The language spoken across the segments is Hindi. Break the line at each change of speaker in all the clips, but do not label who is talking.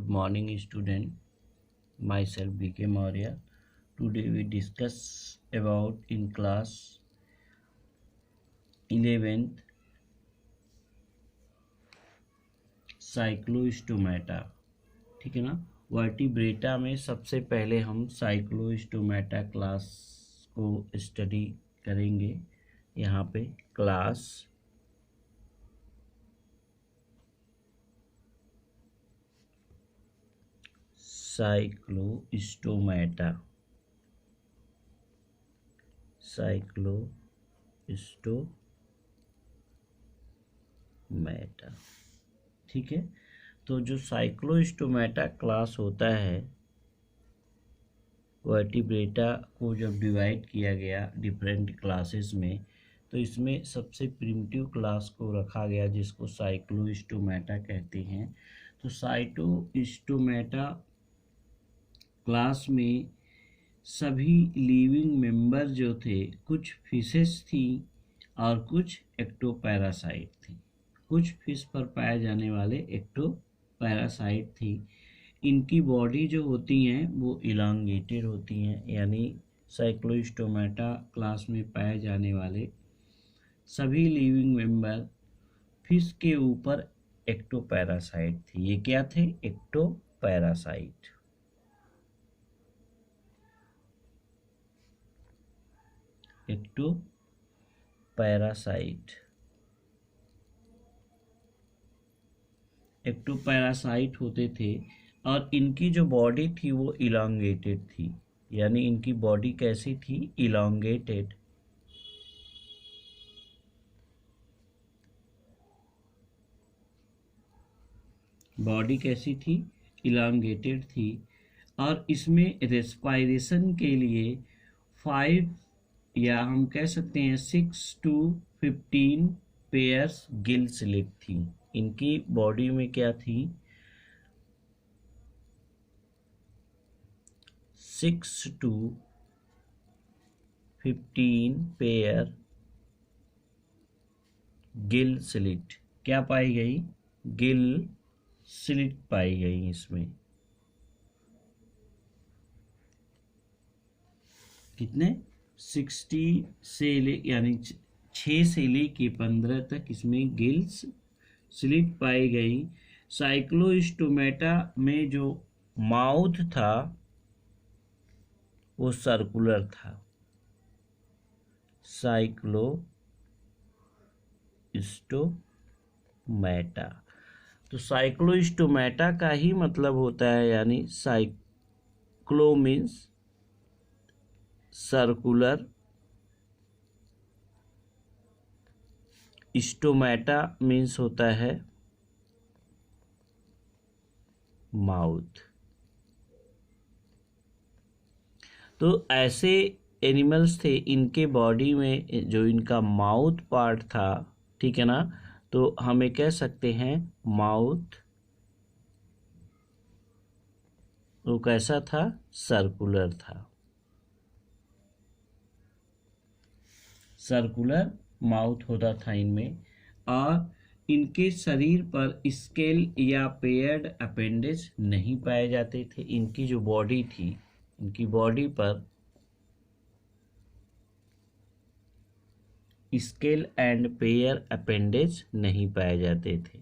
Good morning, student. Myself BK Maurya. Today we discuss about in class 11th Cyclostomata. ठीक है ना। वर्टिब्रेटा में सबसे पहले हम साइक्लोस्टोमेटा क्लास को स्टडी करेंगे। यहाँ पे क्लास साइक्लोस्टोमेटा ठीक है। तो जो साइक्लोस्टोमेटा क्लास होता है, वर्टिब्रेटा को जब डिवाइड किया गया डिफरेंट क्लासेस में, तो इसमें सबसे प्रिमिटिव क्लास को रखा गया जिसको साइक्लोस्टोमेटा कहते हैं। तो साइक्लोस्टोमेटा क्लास में सभी लिविंग मेंबर जो थे, कुछ फिशेस थी और कुछ एक्टोपैरासाइट थी। कुछ फिश पर पाए जाने वाले एक्टोपैरासाइट थी। इनकी बॉडी जो होती हैं वो इलांगेटेड होती हैं, यानी साइक्लोस्टोमेटा क्लास में पाए जाने वाले सभी लिविंग मेंबर फिश के ऊपर एक्टोपैरासाइट थी। ये क्या थे? एक्टोपैरासाइट। एक्टोपैरासाइट होते थे और इनकी जो बॉडी थी वो इलांगेटेड थी। यानी इनकी बॉडी कैसी थी? इलांगेटेड। बॉडी कैसी थी? इलांगेटेड थी। और इसमें रेस्पायरेशन के लिए 5 या हम कह सकते हैं 6 to 15 पेयर्स गिल स्लिट थी। इनकी बॉडी में क्या थी? 6 to 15 पेयर गिल स्लिट। क्या पाई गई? गिल स्लिट पाई गई इसमें। कितने? 60 से यानी 6 से लेके 15 तक इसमें गिल्स स्लिट पाई गई। साइक्लोस्टोमेटा में जो माउथ था वो सर्कुलर था। साइक्लोस्टोमेटा, तो साइक्लोस्टोमेटा का ही मतलब होता है, यानी cyclo means circular, stomata means होता है माउथ। तो ऐसे एनिमल्स थे, इनके बॉडी में जो इनका माउथ पार्ट था, ठीक है ना, तो हमें कह सकते हैं माउथ वो कैसा था? सर्कुलर था। सर्कुलर माउथ होता था इनमें। और इनके शरीर पर स्केल या पेयर्ड अपेंडेज नहीं पाए जाते थे। इनकी जो बॉडी थी, इनकी बॉडी पर स्केल एंड पेयर अपेंडेज नहीं पाए जाते थे।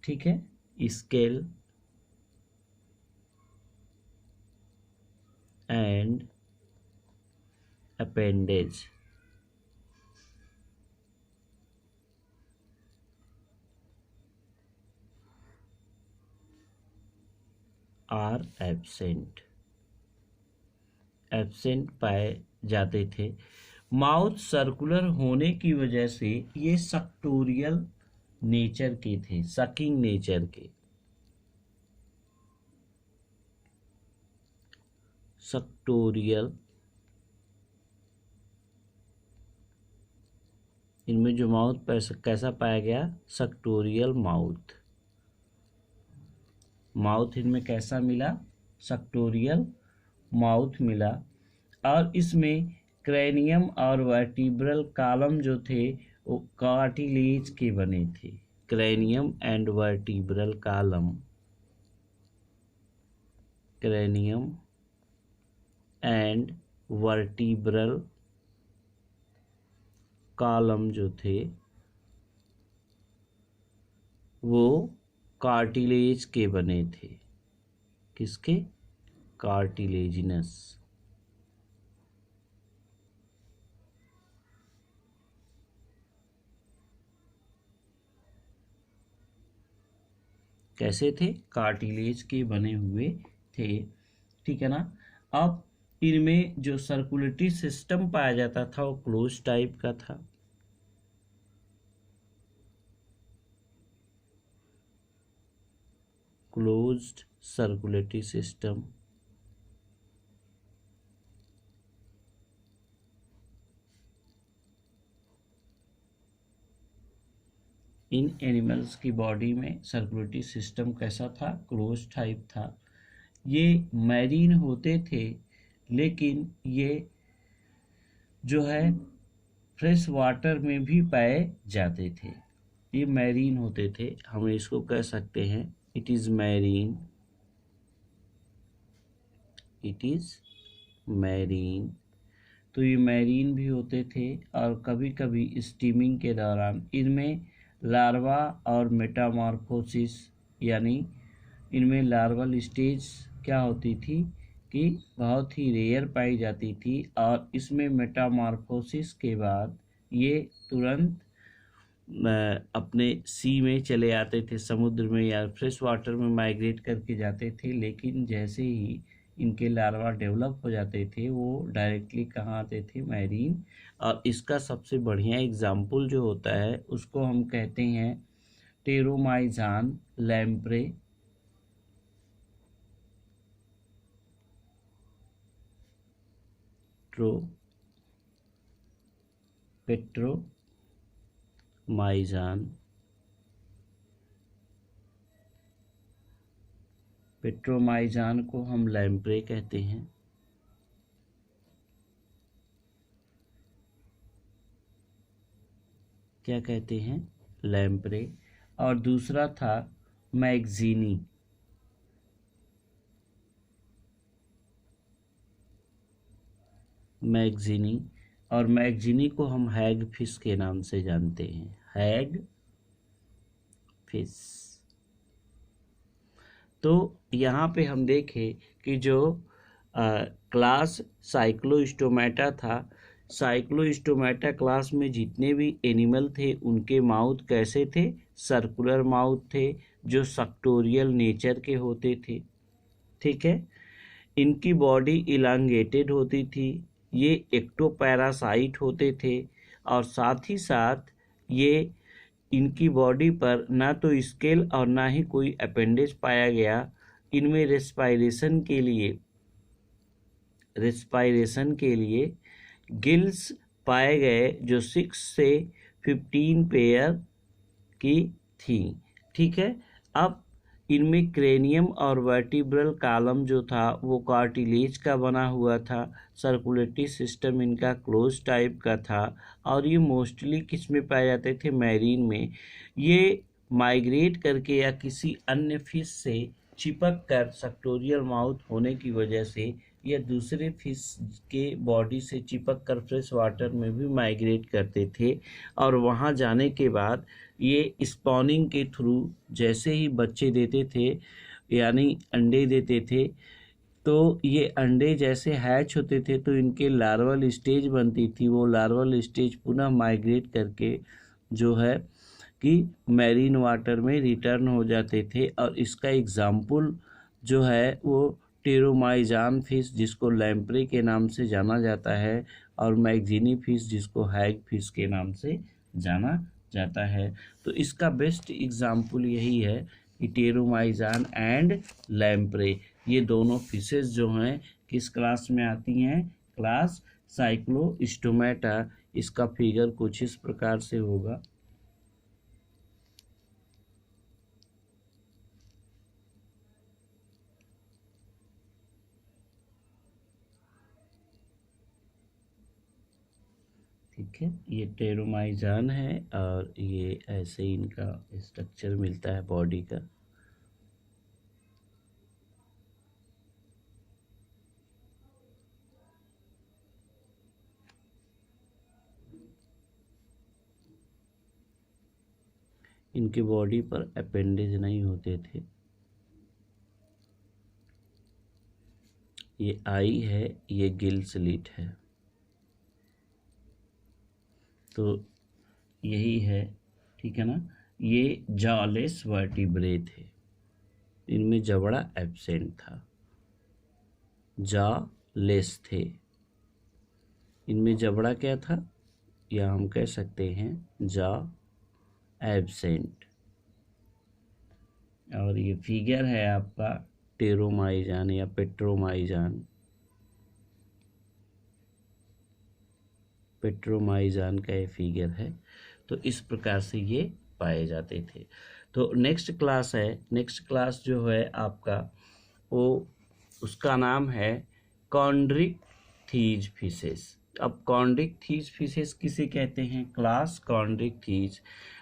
ठीक है। Scale and appendage are absent पाए जाते थे। माउथ सर्कुलर होने की वजह से ये सक्टोरियल नेचर के थे, सकिंग नेचर के। सक्टोरियल, इनमें जो माउथ कैसा पाया गया? सक्टोरियल माउथ। माउथ इनमें कैसा मिला? सक्टोरियल माउथ मिला। और इसमें क्रेनियम और वर्टिब्रल कॉलम जो थे वो कार्टिलेज के बने थे। Cranium and vertebral column, cranium and vertebral column जो थे वो कार्टिलेज के बने थे। किसके? कार्टिलेजिनस। कैसे थे? कार्टिलेज के बने हुए थे। ठीक है ना। अब इनमें जो सर्कुलेटरी सिस्टम पाया जाता था वो क्लोज टाइप का था। Closed circulatory system. इन एनिमल्स की बॉडी में सर्कुलेटरी सिस्टम कैसा था? क्लोज टाइप था। ये मैरीन होते थे, लेकिन ये जो है फ्रेश वाटर में भी पाए जाते थे। ये मैरीन होते थे, हम इसको कह सकते हैं it is marine, it is marine. तो ये मैरीन भी होते थे और कभी कभी स्टीमिंग के दौरान इनमें लार्वा और मेटामॉर्फोसिस, यानी इनमें लार्वल स्टेज क्या होती थी कि बहुत ही रेयर पाई जाती थी, और इसमें मेटामॉर्फोसिस के बाद ये तुरंत अपने सी में चले आते थे, समुद्र में या फ्रेश वाटर में माइग्रेट करके जाते थे। लेकिन जैसे ही इनके लार्वा डेवलप हो जाते थे वो डायरेक्टली कहाँ आते थे? मैरीन। और इसका सबसे बढ़िया एग्जाम्पल जो होता है उसको हम कहते हैं टेरोमाइजान लैम्प्रे, ट्रो पेट्रोमाइजान, पेट्रोमाइजान को हम लैम्प्रे कहते हैं। क्या कहते हैं? लैम्प्रे। और दूसरा था मैगजीनी, मैगजीनी। और मैगजीनी को हम हैग फिश के नाम से जानते हैं, हैग फिश। तो यहाँ पे हम देखें कि जो क्लास साइक्लोस्टोमेटा था, साइक्लोस्टोमेटा क्लास में जितने भी एनिमल थे उनके माउथ कैसे थे? सर्कुलर माउथ थे, जो सक्टोरियल नेचर के होते थे। ठीक है। इनकी बॉडी इलांगेटेड होती थी, ये एक्टोपैरासाइट होते थे, और साथ ही साथ ये इनकी बॉडी पर ना तो स्केल और ना ही कोई अपेंडेज पाया गया। इनमें रेस्पायरेशन के लिए गिल्स पाए गए जो 6 से 15 पेयर की थी। ठीक है। अब इनमें क्रेनियम और वर्टिब्रल कॉलम जो था वो कार्टिलेज का बना हुआ था। सर्कुलेटरी सिस्टम इनका क्लोज टाइप का था, और ये मोस्टली किस में पाए जाते थे? मैरीन में। ये माइग्रेट करके या किसी अन्य फिश से चिपक कर, सक्टोरियल माउथ होने की वजह से या दूसरे फिश के बॉडी से चिपक कर फ्रेश वाटर में भी माइग्रेट करते थे। और वहाँ जाने के बाद ये स्पॉनिंग के थ्रू जैसे ही बच्चे देते थे, यानी अंडे देते थे, तो ये अंडे जैसे हैच होते थे तो इनके लार्वल स्टेज बनती थी। वो लार्वल स्टेज पुनः माइग्रेट करके जो है कि मैरीन वाटर में रिटर्न हो जाते थे। और इसका एग्जाम्पल जो है वो टेरोमाइजान फिश, जिसको लैम्प्रे के नाम से जाना जाता है, और मैगजीनी फिश, जिसको हैग फिश के नाम से जाना जाता है। तो इसका बेस्ट एग्जाम्पल यही है कि टेरोमाइजान एंड लैम्प्रे, ये दोनों फिशेस जो हैं किस क्लास में आती हैं? Class Cyclostomata. इसका फिगर कुछ इस प्रकार से होगा। ठीक है, ये टेरोमाइजान है और ये ऐसे इनका स्ट्रक्चर मिलता है बॉडी का। इनके बॉडी पर अपेंडेज नहीं होते थे। ये आई है, ये गिल स्लिट है। तो यही है, ठीक है ना। ये जॉलेस वर्टिब्रे थे, इनमें जबड़ा एब्सेंट था। जॉलेस थे, इनमें जबड़ा क्या था, या हम कह सकते हैं जॉ एब्सेंट। और ये फिगर है आपका टेरोमाइजान या पेट्रोमाइजान। पेट्रोमाइजान का ये फिगर है। तो इस प्रकार से ये पाए जाते थे। तो नेक्स्ट क्लास है, नेक्स्ट क्लास जो है आपका वो उसका नाम है कॉन्ड्रिकथीज फिशेस। अब कॉन्ड्रिकथीज फिशेस किसे कहते हैं? क्लास कॉन्ड्रिकथीज।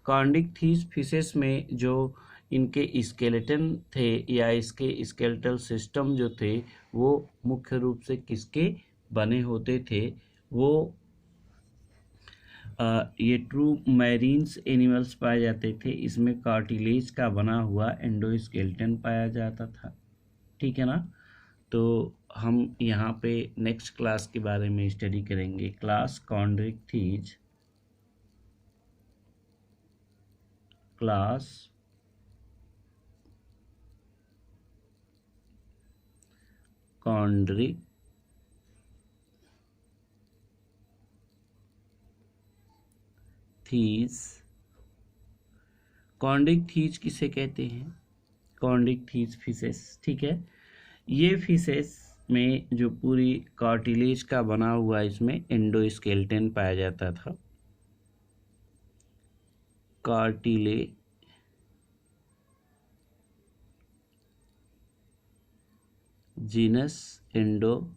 कॉन्ड्रिकथीज फिशेस में जो इनके स्केलेटन थे या इसके स्केलेटल सिस्टम जो थे वो मुख्य रूप से किसके बने होते थे? वो ये ट्रू मैरीन्स एनिमल्स पाए जाते थे। इसमें कार्टिलेज का बना हुआ एंडोस्केलेटन पाया जाता था, ठीक है ना। तो हम यहाँ पे नेक्स्ट क्लास के बारे में स्टडी करेंगे, क्लास कॉन्ड्रिकथीज। क्लास कॉन्ड्रिकथीज। कॉन्ड्रिकथीज किसे कहते हैं? कॉन्ड्रिकथीज फिशेस, ठीक है। ये फिशेस में जो पूरी कार्टिलेज का बना हुआ इसमें एंडोस्केलेटन पाया जाता था। कार्टिलेजिनस एंडोस्केलेटन,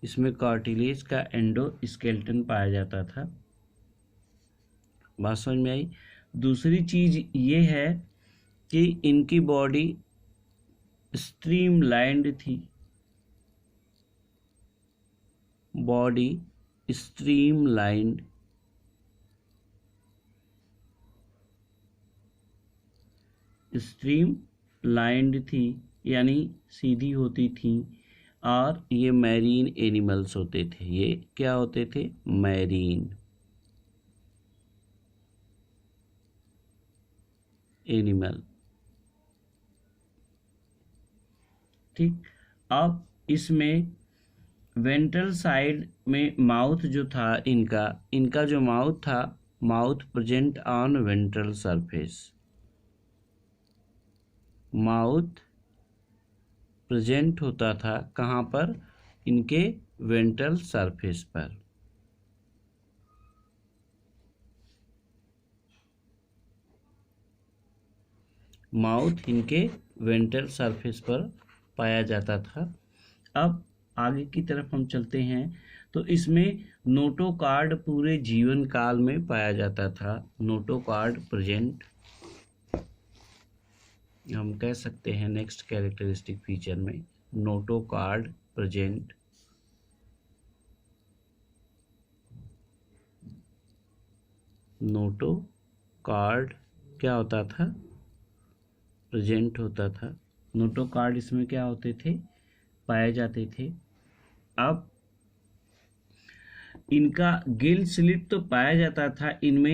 इसमें कार्टिलेज का एंडोस्केलेटन पाया जाता था। बात समझ में आई? दूसरी चीज ये है कि इनकी बॉडी स्ट्रीमलाइन्ड थी। बॉडी स्ट्रीमलाइन्ड, स्ट्रीमलाइन्ड थी यानी सीधी होती थी। और ये मैरीन एनिमल्स होते थे। ये क्या होते थे? मैरीन एनिमल, ठीक। अब इसमें वेंट्रल साइड में माउथ जो था इनका जो माउथ था, mouth present on ventral surface. Mouth present होता था कहाँ पर? इनके वेंट्रल सरफेस पर। माउथ इनके वेंट्रल सरफेस पर पाया जाता था। अब आगे की तरफ हम चलते हैं तो इसमें नोटोकॉर्ड पूरे जीवन काल में पाया जाता था। नोटोकॉर्ड प्रेजेंट, हम कह सकते हैं नेक्स्ट कैरेक्टरिस्टिक फीचर में नोटोकॉर्ड प्रेजेंट। नोटोकॉर्ड क्या होता था? प्रेजेंट होता था। नोटोकॉर्ड इसमें क्या होते थे? पाए जाते थे। अब इनका गिल स्लिट तो पाया जाता था, इनमें